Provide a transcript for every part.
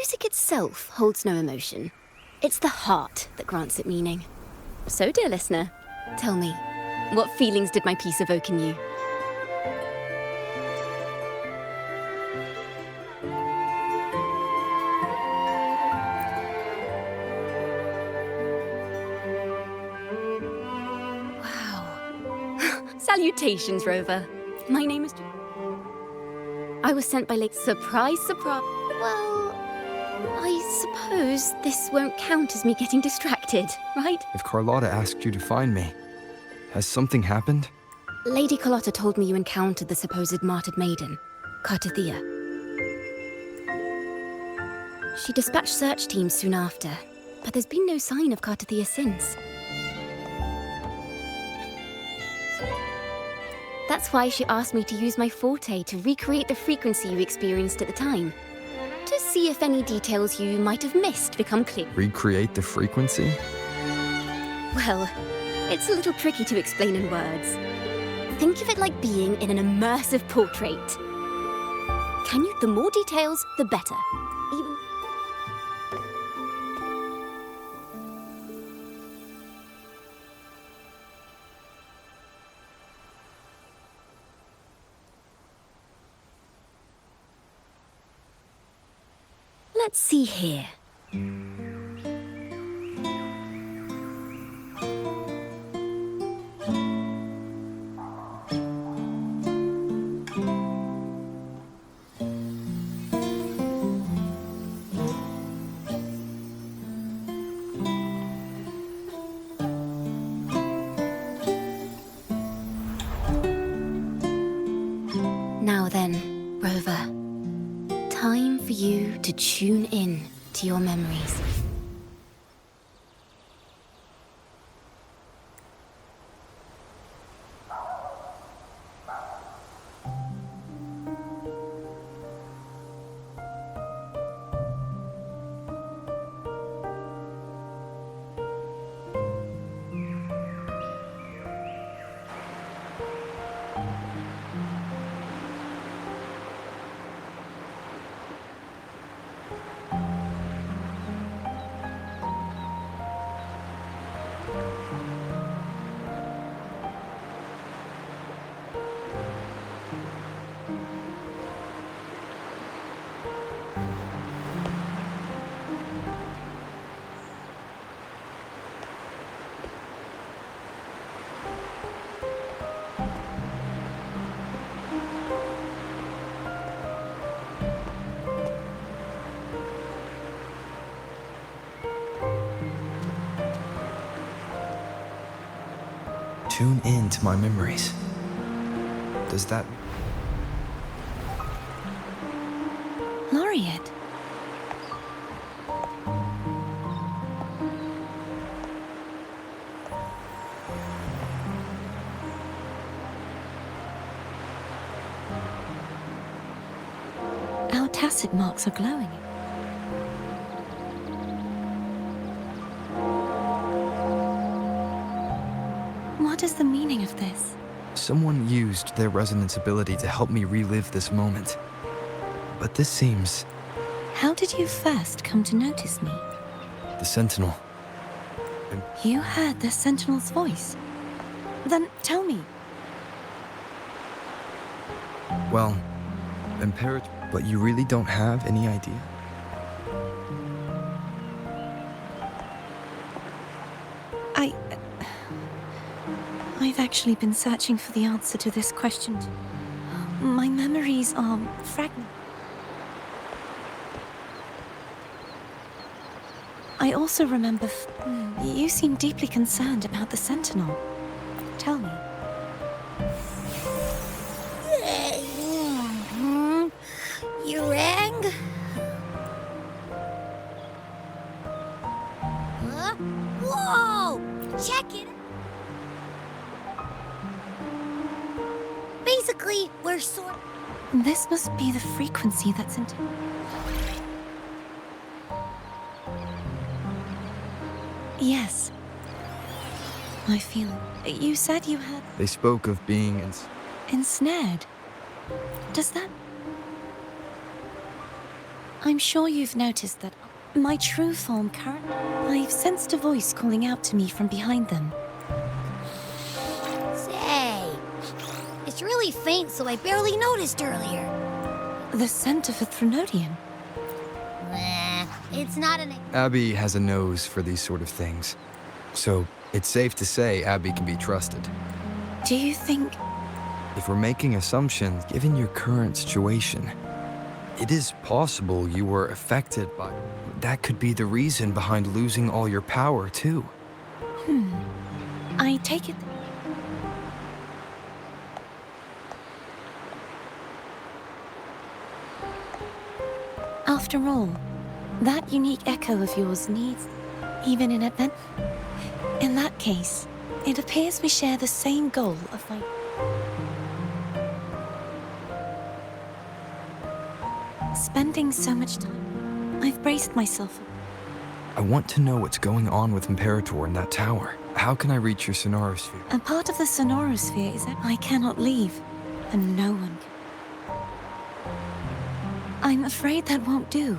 Music itself holds no emotion. It's the heart that grants it meaning. So, dear listener, tell me, what feelings did my piece evoke in you? Wow. Salutations, Rover. My name is... I was sent by Lake... Surprise, surprise. Well, I suppose this won't count as me getting distracted, right? If Carlotta asked you to find me, has something happened? Lady Carlotta told me you encountered the supposed martyred maiden, Cartathea. She dispatched search teams soon after, but there's been no sign of Cartathea since. That's why she asked me to use my forte to recreate the frequency you experienced at the time, to see if any details you might have missed become clear. Recreate the frequency? Well, it's a little tricky to explain in words. Think of it like being in an immersive portrait. The more details, the better. Even... Let's see here. Now then, Rover. Time for you to tune in to your memories. Tune in to my memories. Does that... Laureate? Our tacit marks are glowing. What is the meaning of this? Someone used their resonance ability to help me relive this moment. But this seems... How did you first come to notice me? The Sentinel. You heard the Sentinel's voice? Then tell me. Well, Imperator... But you really don't have any idea? I've actually been searching for the answer to this question. My memories are fragmented. I also remember you seem deeply concerned about the Sentinel. Tell me. You rang? Huh? Whoa! Check it! Basically, we're sort... This must be the frequency that's in... Yes. I feel... You said you had... They spoke of being ensnared. Does that... I'm sure you've noticed that my true form currently... I've sensed a voice calling out to me from behind them. Say, it's really faint, so I barely noticed earlier. The scent of a Threnodian. Nah, it's not an... Abby has a nose for these sort of things. So it's safe to say Abby can be trusted. Do you think... If we're making assumptions, given your current situation, it is possible you were affected by... That could be the reason behind losing all your power, too. I take it... After all, that unique echo of yours needs... even in advent... In that case, it appears we share the same goal of fighting. Spending so much time, I've braced myself. I want to know what's going on with Imperator in that tower. How can I reach your sonorosphere? A part of the sonorosphere is that I cannot leave, and no one can. I'm afraid that won't do.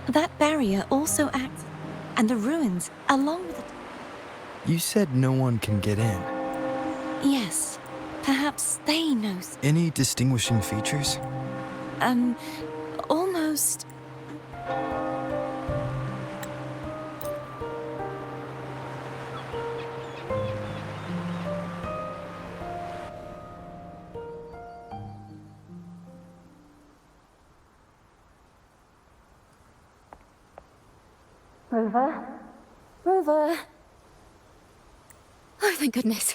That barrier also acts, and the ruins, along with it. You said no one can get in. Yes, perhaps they know. Any distinguishing features? Almost. Rover? Rover? Oh, thank goodness.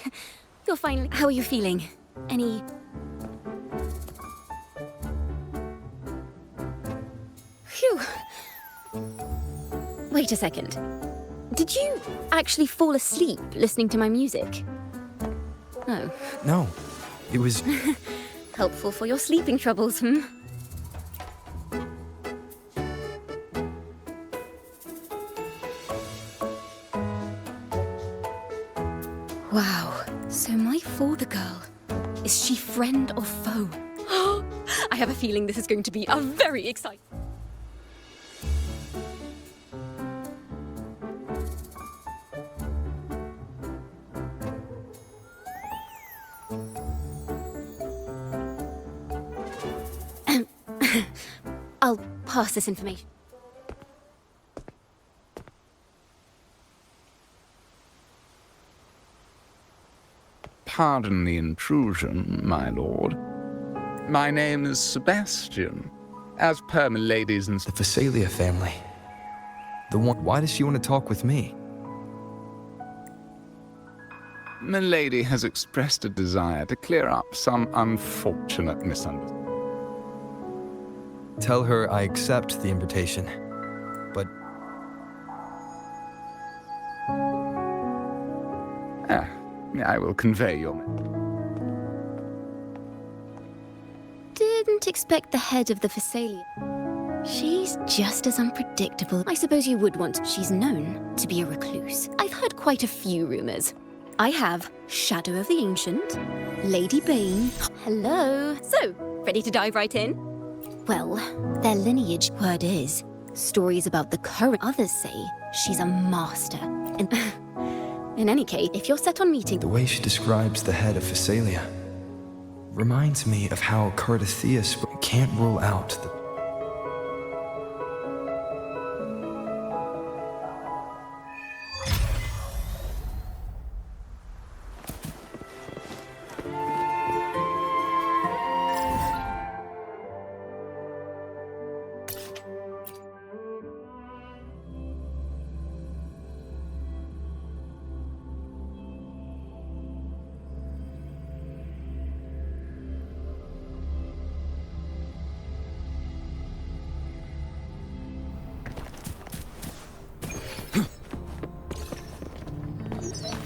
You're finally... How are you feeling? Any... Phew. Wait a second. Did you actually fall asleep listening to my music? Oh. No. It was... Helpful for your sleeping troubles, hmm? Wow. So my Folder girl, is she friend or foe? I have a feeling this is going to be a very exciting... I'll pass this information. Pardon the intrusion, my lord. My name is Sebastian. As per milady's The Phasalia family. The one... Why does she want to talk with me? Milady has expressed a desire to clear up some unfortunate misunderstanding. Tell her I accept the invitation. But I will convey your... Didn't expect the head of the Phasalia. She's just as unpredictable. I suppose you would want... She's known to be a recluse. I've heard quite a few rumors. I have Shadow of the Ancient, Lady Bane... Hello! So, ready to dive right in? Well, their lineage, word is, stories about the current... Others say she's a master. And in any case, if you're set on meeting... the way she describes the head of Phasalia reminds me of how Cardatheus can't rule out the...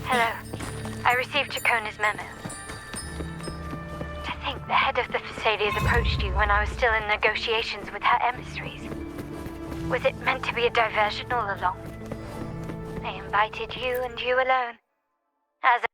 Hello. I received Chacona's memo. To think the head of the Phasalias approached you when I was still in negotiations with her emissaries. Was it meant to be a diversion all along? They invited you and you alone. As a...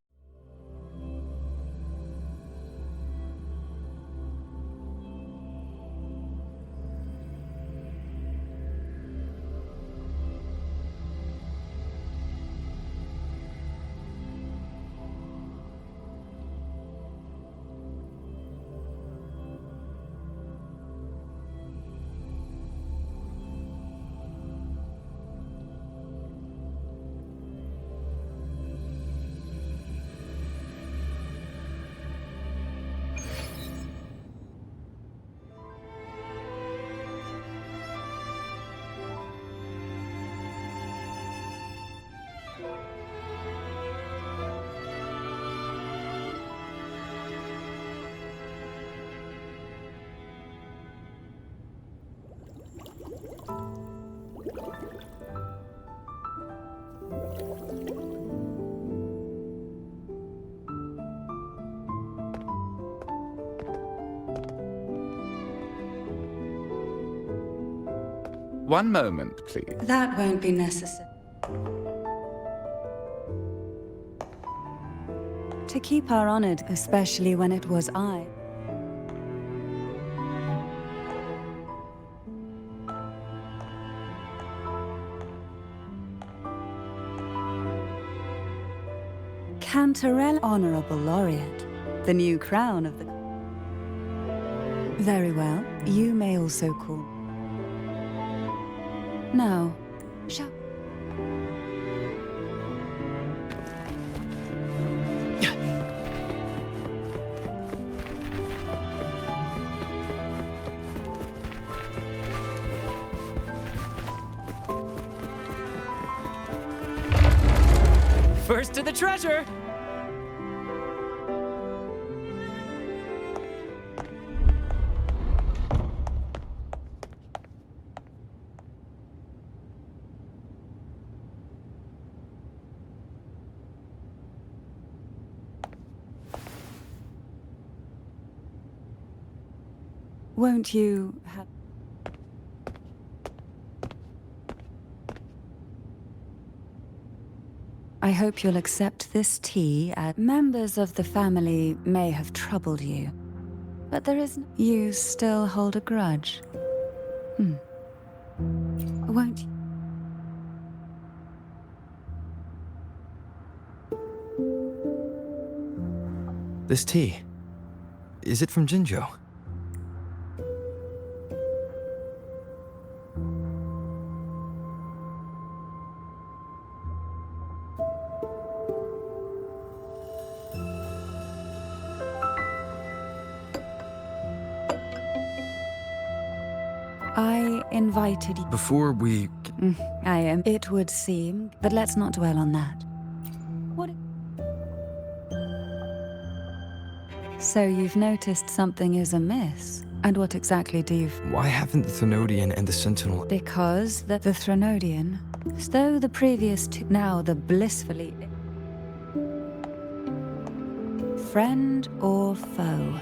One moment, please. That won't be necessary. To keep her honored, especially when it was I. Cantarella Honorable Laureate, the new crown of the... Very well, you may also call... Now, shall... First to the treasure! Won't you have... I hope you'll accept this tea as members of the family may have troubled you. But there is... You still hold a grudge? Won't you? This tea, is it from Jinjo? I invited you. Before we... I am. It would seem, but let's not dwell on that. What? So you've noticed something is amiss. And what exactly do you... Why haven't the Thenodian and the Sentinel... Because the Thenodian, though the previous two, now the blissfully... Friend or foe?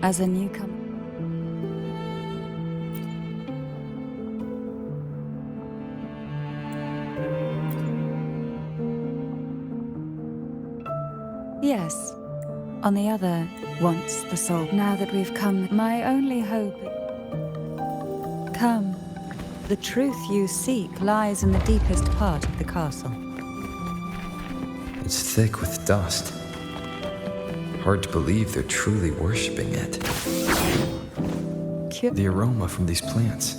As a newcomer... Yes. On the other, wants the soul. Now that we've come, my only hope... Come. The truth you seek lies in the deepest part of the castle. It's thick with dust. Hard to believe they're truly worshipping it. The aroma from these plants.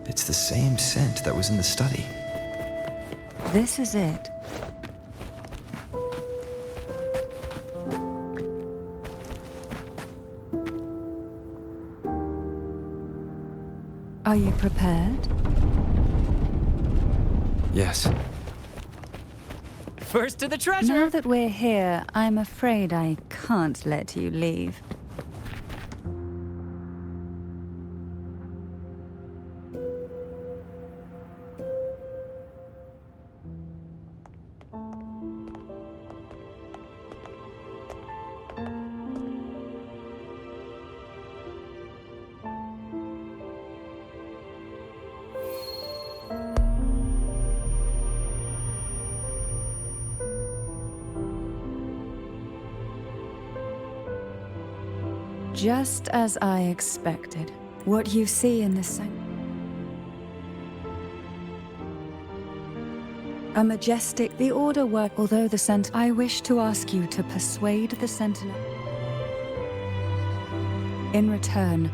It's the same scent that was in the study. This is it. Are you prepared? Yes. First to the treasure! Now that we're here, I'm afraid I can't let you leave. Just as I expected. What you see in this a majestic, the order work, although the I wish to ask you to persuade the Sentinel. In return,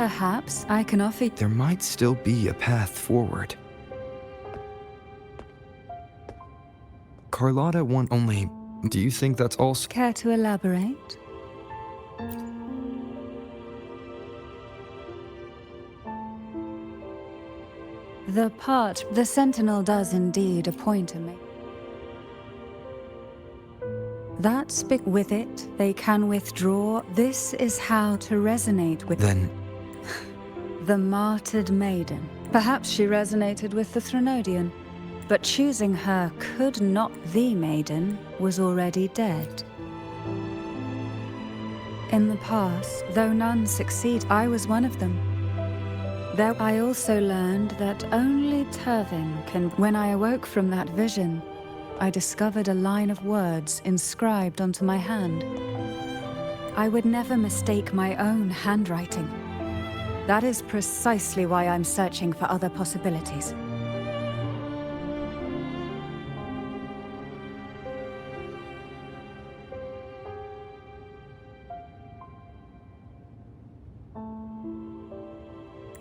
perhaps I can offer... There might still be a path forward. Carlotta won only... Do you think that's also... Care to elaborate? The Sentinel does indeed appoint a mate. With it, they can withdraw. This is how to resonate with Then, the martyred maiden. Perhaps she resonated with the Threnodian, but choosing her could not. The maiden was already dead. In the past, though none succeed, I was one of them. There I also learned that only Turvin can. When I awoke from that vision, I discovered a line of words inscribed onto my hand. I would never mistake my own handwriting. That is precisely why I'm searching for other possibilities.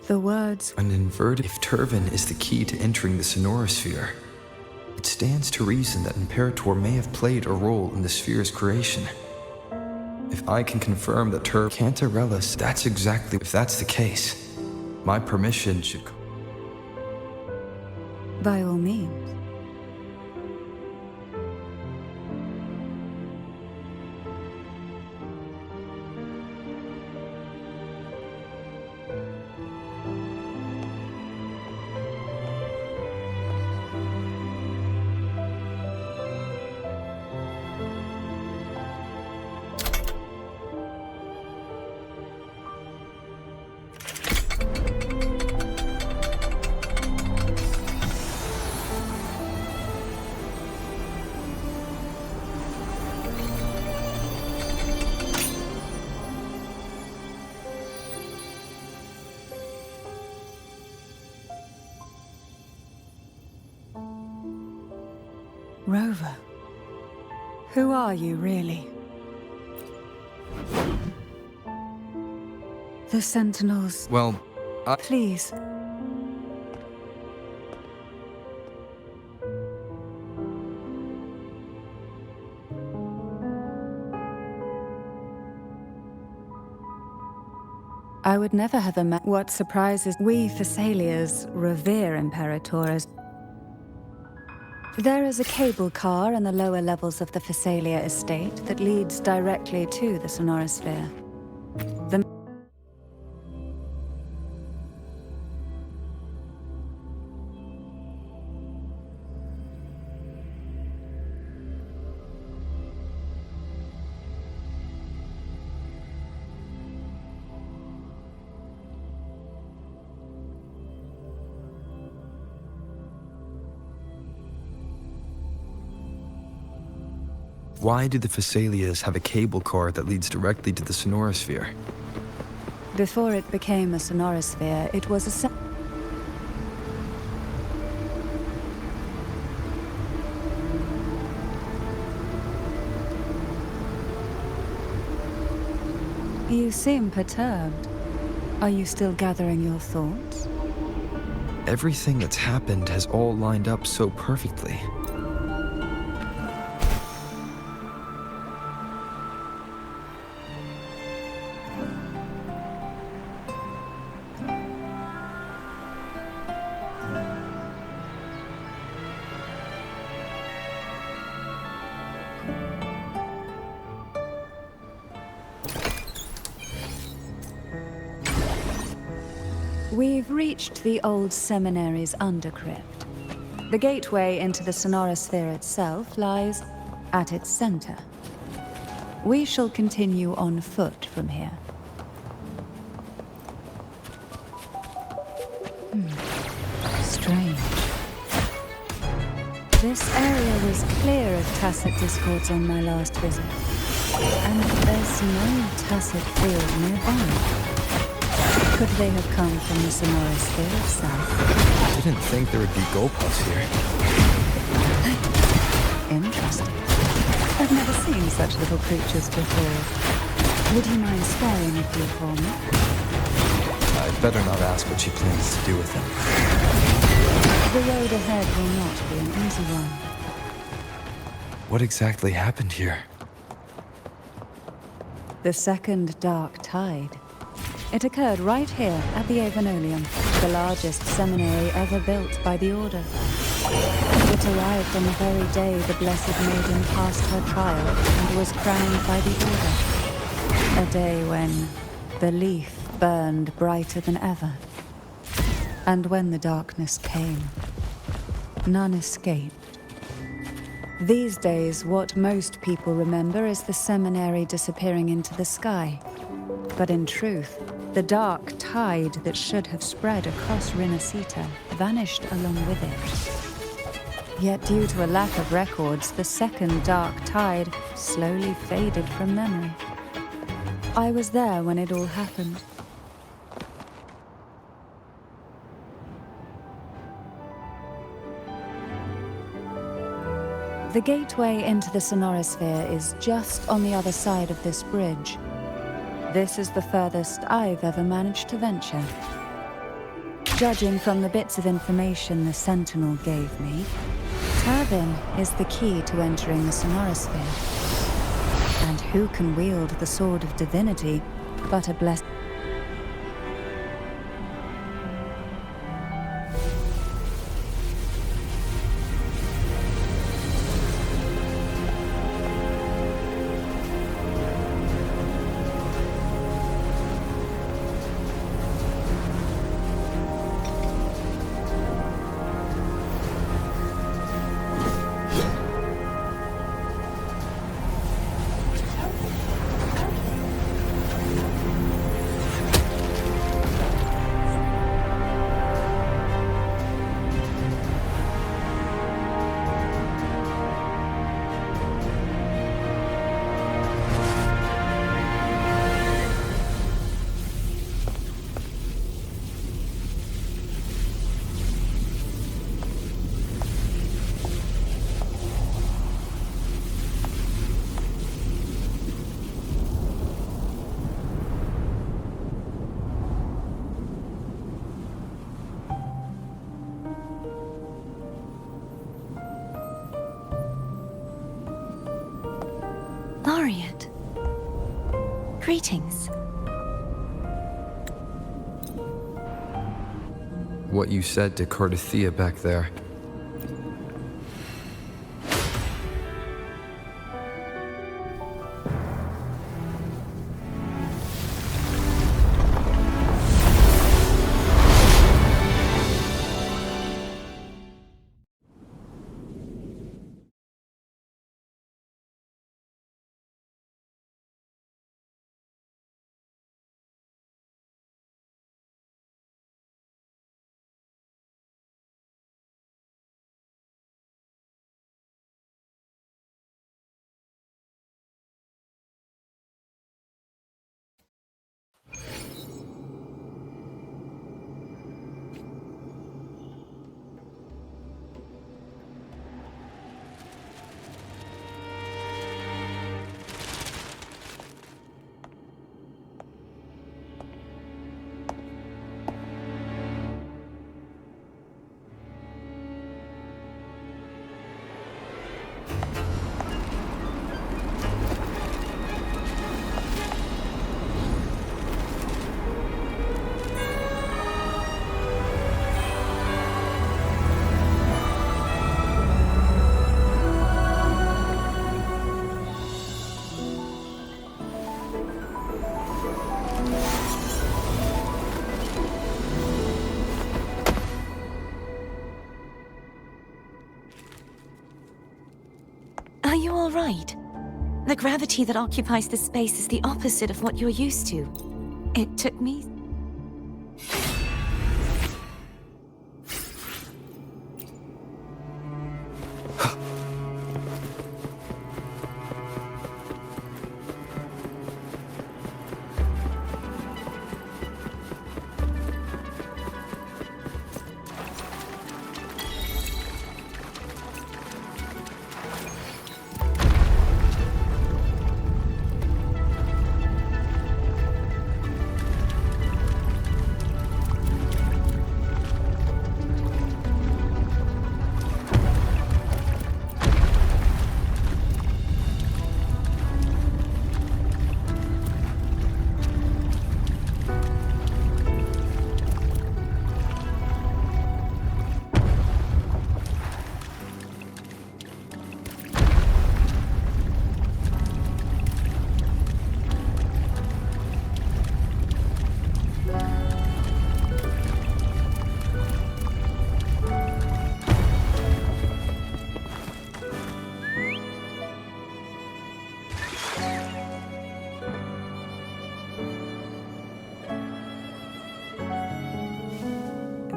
The words. an inverted. If Turvin is the key to entering the Sonorosphere, it stands to reason that Imperator may have played a role in the sphere's creation. If I can confirm that Cantarella, that's exactly. If that's the case, my permission should. By all means. Rover, who are you really? The Sentinels. Well, Please. I would never have imagined. What surprises we Thessalians revere Imperators. There is a cable car in the lower levels of the Thessalia estate that leads directly to the Sonorosphere. Why do the Thessalias have a cable car that leads directly to the Sonorosphere? Before it became a Sonorosphere, it was a... You seem perturbed. Are you still gathering your thoughts? Everything that's happened has all lined up so perfectly. We've reached the old seminary's undercrypt. The gateway into the Sonorosphere itself lies at its center. We shall continue on foot from here. Strange. This area was clear of tacit discords on my last visit. And there's no tacit field nearby. Could they have come from the Sonorosphere itself? I didn't think there would be Gopas here. Interesting. I've never seen such little creatures before. Would you mind sparing a few for me? I'd better not ask what she plans to do with them. The road ahead will not be an easy one. What exactly happened here? The second dark tide. It occurred right here at the Avenolium, the largest seminary ever built by the Order. It arrived on the very day the Blessed Maiden passed her trial and was crowned by the Order. A day when the leaf burned brighter than ever. And when the darkness came, none escaped. These days, what most people remember is the seminary disappearing into the sky. But in truth, the dark tide that should have spread across Rinascita vanished along with it. Yet due to a lack of records, the second dark tide slowly faded from memory. I was there when it all happened. The gateway into the Sonorosphere is just on the other side of this bridge. This is the furthest I've ever managed to venture. Judging from the bits of information the Sentinel gave me, Turvin is the key to entering the Sonorosphere. And who can wield the Sword of Divinity but a blessed... Laureate. Greetings. What you said to Cardathia back there. Are you all right? The gravity that occupies this space is the opposite of what you're used to. It took me...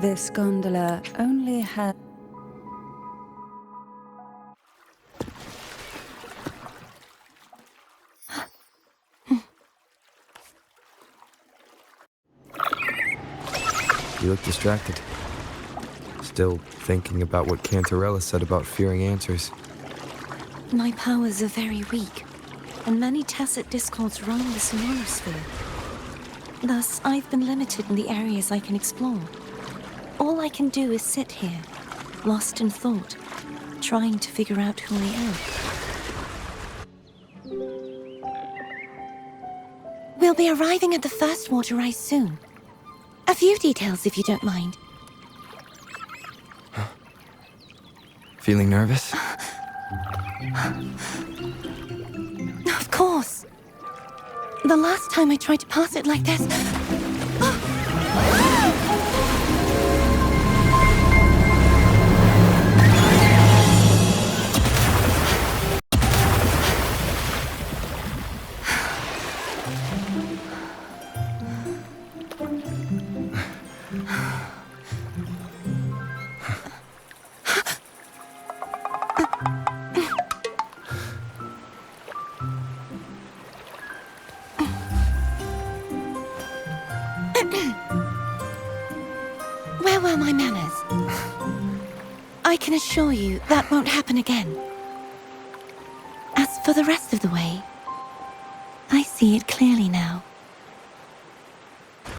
This gondola only had... You look distracted. Still thinking about what Cantarella said about fearing answers. My powers are very weak, and many tacit discords roam the Sonorosphere. Thus, I've been limited in the areas I can explore. All I can do is sit here, lost in thought, trying to figure out who I am. We'll be arriving at the first water rise soon. A few details, if you don't mind. Feeling nervous? Of course. The last time I tried to pass it like this... Where were my manners? I can assure you that won't happen again. As for the rest of the way, I see it clearly now.